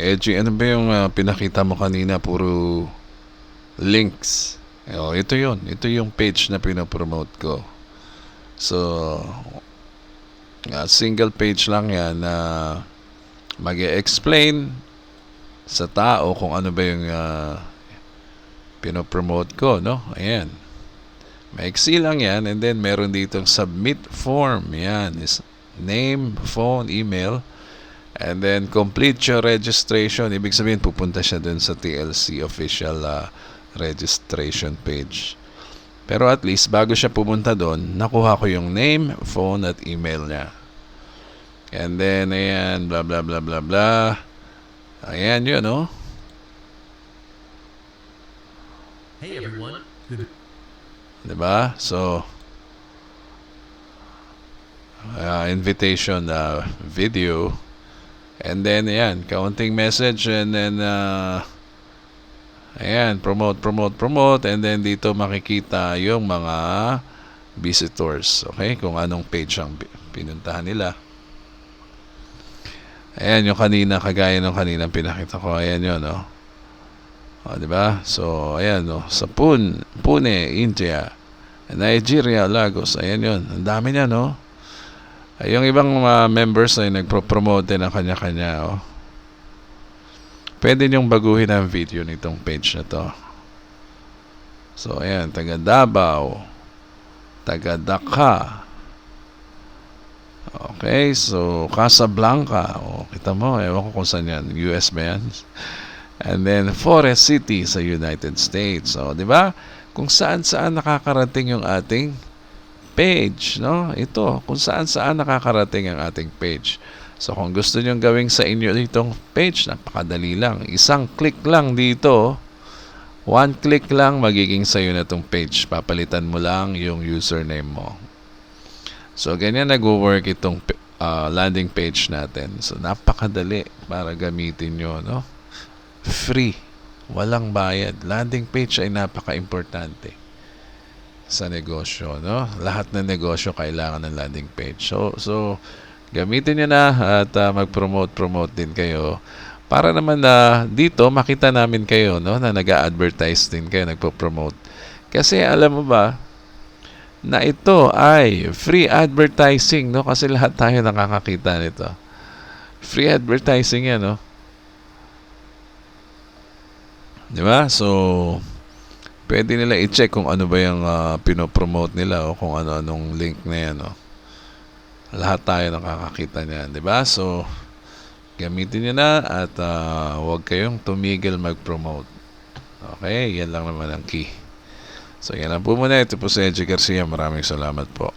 Edgy, ano ba yung pinakita mo kanina? Puro links. Ito yon. Ito yung page na pinopromote ko. So, single page lang yan na mag-e-explain sa tao kung ano ba yung pinopromote ko, no? Ayan. Maiksi lang yan, and then meron ditong submit form. Yan is name, phone, email, and then complete your registration. Ibig sabihin pupunta siya dun sa TLC official registration page. Pero at least bago siya pumunta dun, nakuha ko yung name, phone at email niya. And then ayan, blah blah blah blah blah. Ayan yun, no? Hey everyone. Diba? So, invitation video. And then, ayan, kaunting message. And then, ayan, promote. And then, dito makikita yung mga visitors. Okay? Kung anong page ang pinuntahan nila. Ayan, yung kanina, kagaya ng kanina pinakita ko. Ayan yun, no? Diba? So, ayan, no? Sa Pune, India, Nigeria, Lagos. Ayan yun. Ang dami niya, no? Yung ibang members ay nagpro-promote ng kanya-kanya, oh. Pwede niyong baguhin ang video nitong page na to. So, ayan. Taga Davao. Taga Dhaka. Okay. So, Casablanca. Oh, kita mo. Ewan ko kung saan yan. US ba yan? And then, Forest City sa United States. So, di ba? Kung saan-saan nakakarating yung ating page, no? Ito, kung saan-saan nakakarating ang ating page. So, kung gusto nyo gawing sa inyo itong page, napakadali lang. Isang click lang dito. One click lang, magiging sa'yo na itong page. Papalitan mo lang yung username mo. So, ganyan nag-work itong landing page natin. So, napakadali para gamitin nyo, no? Free. Walang bayad. Landing page ay napaka-importante sa negosyo, no? Lahat ng negosyo kailangan ng landing page. So gamitin niyo na at mag-promote din kayo para naman dito makita namin kayo, no, na nag-a-advertise din kayo, nagpo-promote. Kasi alam mo ba na ito ay free advertising, no? Kasi lahat tayo nakakakita nito. Free advertising yan, no? Diba? So, pwede nila i-check kung ano ba yung pinopromote nila o kung ano-anong link na yan. No? Lahat tayo nakakakita niyan. Diba? So, gamitin nyo na at huwag kayong tumigil mag-promote. Okay? Yan lang naman ang key. So, yan lang po muna. Ito po si Edgy Garcia. Maraming salamat po.